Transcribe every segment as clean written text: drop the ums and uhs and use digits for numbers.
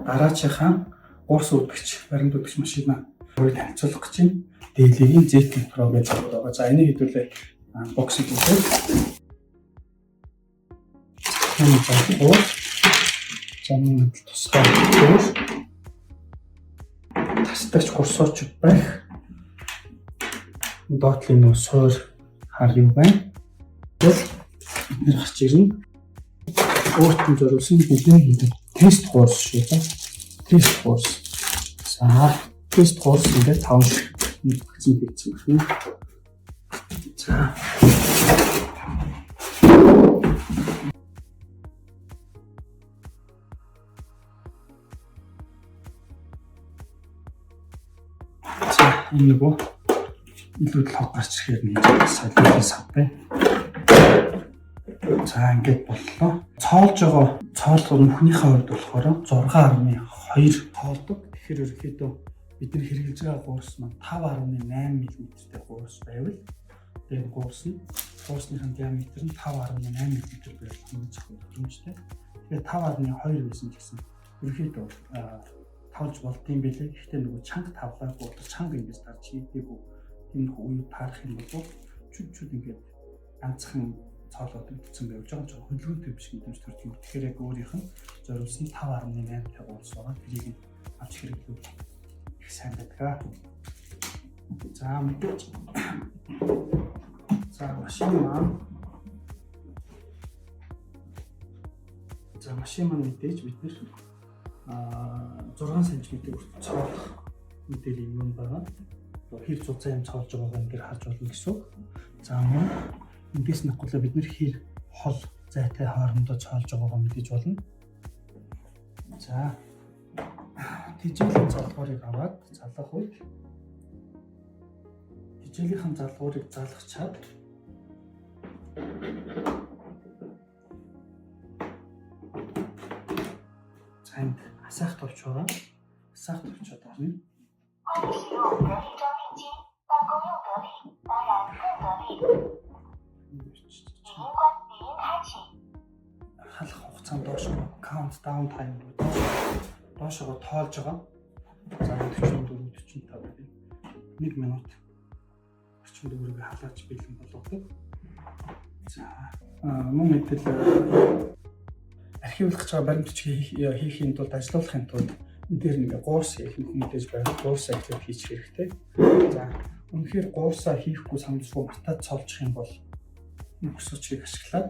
дараачихан уус үүдгч, баримт үүдгч машина өөрөөр танилцуулах гэж байна. Dell-ийн Z Pro гэж байгаа. За энийг хэдүүлээ боксыг хийлээ. Энэ залхуу замын тусгай өөр тастагч курсооч байх. Доотлын нөө суур хар юу байна. Бид гарч ирнэ. Өөртөө зориулсан бидний тест курс шүү дээ. Тест курс. За тест курс ингээд 5 шиг нэгтгэсэн байна. За энэ нөгөө илүү лог гарч ирэхээр нэг солиотой сав байна. За ингээд боллоо. Цоолж байгаа цоолгоо нүхнийхээ хувьд болохоор 6.2 цоолдог. Тэгэхээр ерөнхийдөө бидний хэрэгжилж байгаа гуурс маань 5.8 мм-тэй гуурс байвал тэгээд гуурсны диаметр нь 5.8 мм байх юм зөвхөмжтэй. Тэгээд 5.2 байсан гэсэн ерөнхийдөө тавж болдсон байлээ. Гэхдээ нөгөө чанга тавлаагүй чанга ингэж тарж хийдэггүй тийм үе таарах юм бол чүд ингээд ганцхан цоолоод үлдсэн байж байгаа ч хөдөлгөөнтэй биш гэдэг төрж юм. Тэгэхээр яг өөрийнх нь зориулсан 5.8 тагуулс байгаа. Тэрийг авч хэрэглүүл их сайн байдаг. За мэдээж. За машин маань мэдээж бид нэр 6 см хүртэл цоолох мэдээлэл юм байгаа. Хэр зузаан юм цоолж байгааг ингээд харж болно гэсэн. За мөн эндээс нэхгүйлээ бид нэр хэр хол зайтай хоорондоо цоолж байгаагаа мэдэж болно. За тижээлийн залгуурыг аваад залгах үед тижээлийн залгуурыг залгачаад цаанд асаах товч байгаа. Асаах товчод орно. Халах хугацаанд доош countdown time доошоо тоолж байгаа. За 44 45 1 минут 44-ийг халаач бэлэн болгодог. За мөн мэдээлэл архивлах байгаа баримтч хийхийн тулд ажиллуулахын тулд энэ дээр нэг гуурс хийх мэдээж байгаад гуурсаа хийчих хэрэгтэй. За үнэхээр гуурсаа хийхгүй самжгүй мартаад цоолчих юм бол өксөчийг ашиглаад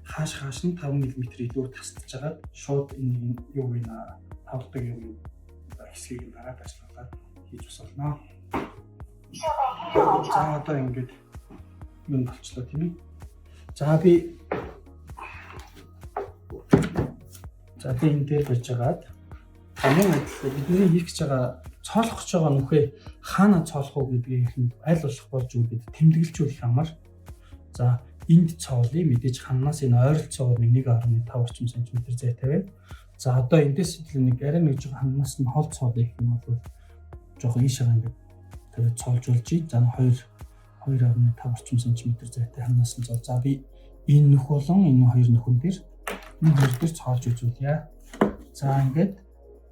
хааш нь 5 мм илүү тасдаж хагаад шууд энэ юу вэ тавдаг юм хэсгийг дараад ажиллуулаад хийж усалнаа. За одоо ингэж юм болчлоо тийм ээ. За би энэ дээр байж байгаад бидний хийх гэж байгаа цоолох гэж байгаа нүхээ хаана цоолох уу гэдгийг аль болох болж үгээд тэмдэглэжүүлэх амар. За энд цоолыг мэдээж ханаас энэ ойролцоогоор 1.5 орчим см зайтай байна. За одоо эндээс нэг арай нэг жоо ханаас нь хол цоол их юм бол жоохон ийшээ ингээд тэгээд цоолжуулж ий. За 2.5 орчим см зайтай ханаас нь цоол. За би энэ нүх болон энэ хоёр нүхэн дээр энэ хоёр дээр цоолж үзүүлье. За ингээд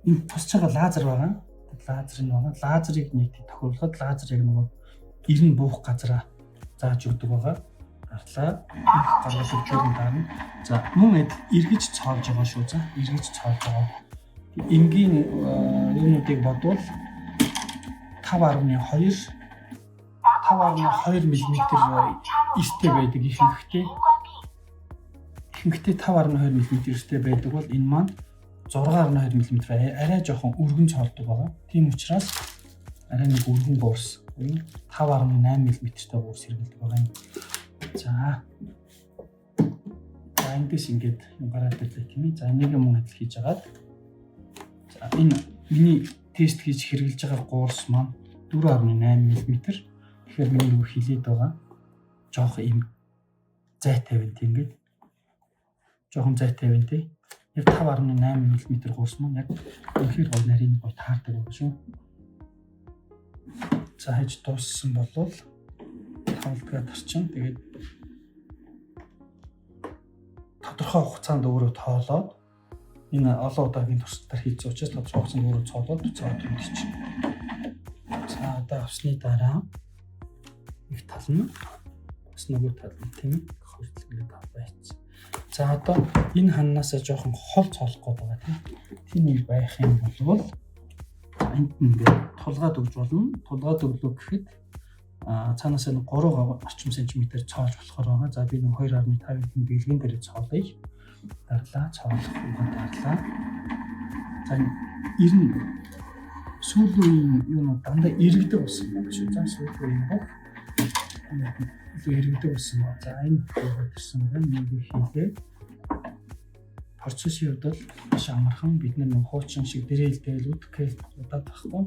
энэ тусч байгаа лазер байгаа. Лазер нь байгаа. Лазерыг нэг тохируулахад лазер яг нөгөө 90 буух газараа зааж өгдөг байгаа. Гарлаа. Гаргаж өгдөг даа. За мөн эргэж цоолж байгаа шүү. За эргэж цоолж байгаа. Энгийн юмнуудыг бодвол 5.2 мм эрттэй байдаг ихэнхдээ 5.2 мм эрттэй байдаг бол энэ маань 6.2 мм арай жоохон өргөн цоолдог байгаа. Тийм учраас арай нэг өргөн гуурс 5.8 мм-тэй гуурс хэрэглэдэг байгаа юм. За эндээс ингээд юм гараад ирлээ тийм ээ. За энийг мөн адил хийж агаад за энэ миний тест хийж хэрэглэж байгаа гуурс маань 4.8 мм. Тэгэхээр миний нөгөө хилээд байгаа жоохон юм зайтай байна тийм ингээд. Жоохон зайтай байна тийм. Яг 5.8 мм гуурс маань яг үнэхээр гол нарийн гол таардаг байна шүү. За хийж дууссан болвол тавлдгаа тарчин тэгээд тодорхой хугацаанд өөрөө тоолоод Энэ олон удаагийн туршлагаар хийж учраас тодорхой хугацаанд өөрөө цоолоод цоод төвлөрч. За одоо авсны дараа нэг тал нь бас нөгөө тал нь тийм хөртлөг ингээд аваач. За одоо энэ ханаасаа жоохон хол цоолох гээд байгаа тийм. Тийм нэг байх юм бол энд ингээд тулгаад өгж болно. Тулгаад өглөө гэхэд цаанаас нь 3 орчим сантиметр цоолж болохоор байгаа. За би нэг 2.5-ын бэлгэн дээр цоолъё. Дарлаа цоолох дарлаа. За ер нь сүүлийн юу дандаа иргэдэг болсон байна шүү. За сүүлийн бүх иргэдэг болсон ба. За энэ гэсэн байна. Нэг хийлээ. Процессын хувьд бол маш амархан бид нэг хуучин шиг дээрэлдээл үтгэл удаад байхгүй.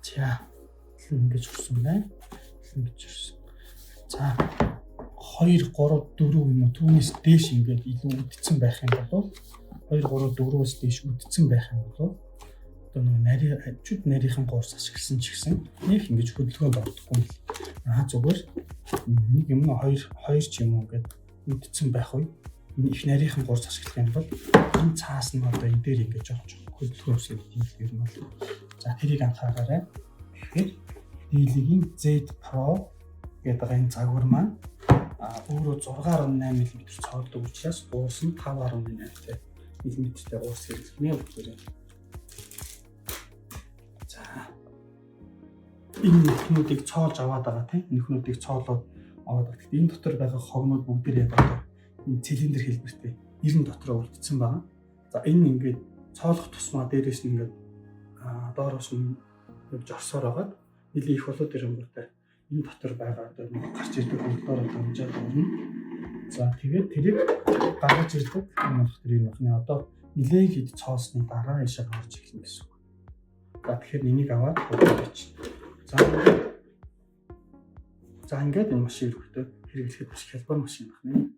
За ингэж хүрсэн байна. Ингэж хүрсэн. За 2 3 4 юм уу түүнээс дээш ингээд илүү үдцэн байх юм бол 2 3 4-өөс дээш үдцэн байх юм бол одоо нэг нарийнхан гуурс ашигласан ч гэсэн нэг ингэж хөдөлгөөн болдоггүй. Зүгээр нэг юм уу 2 ч юм уу ингээд үдцэн байх үе их нарийнхан гуурс ашиглах юм бол энэ цаас нь одоо энэ дээр ингэж жоох хөдөлгөөн үсгээд дийлэр нь бол за тэрийг анхаараарай. Тэгэхээр дийлгийн Z Pro гэдэг энэ загвар маань өөрөө 6.8 мм цоолдог учраас уус нь 5.8 мм-тэй уус хэрэглэнэ бүгдээрээ. За энэ нөхнүүдийг цоолж аваад байгаа тийм нөхнүүдийг цоолоод аваад байгаа. Гэхдээ энэ дотор байгаа хогнууд бүгдээрээ одоо энэ цилиндр хэлбэртэй 90 дотроо үлдсэн байгаа. За энэ ингээд цоолох тусмаа дээрээс нь ингээд доороос нь явж орсоор байгаа. Нилийн их болоод ирэнгүүтээ энэ дотор байгаа одоо гарч ирдэг хөлөөр дамжаад байна. За тэгээд тэрийг гаргаж ирдэг юм болох тэрийг нөхний одоо нилээн хэд цоосны дараа яшаа гарч ирнэ гэсэн үг. За тэгэхээр энийг аваад хөлөөч. За ингээд энэ машин өргөдөө хэрэглэхэд маш хялбар машин байна.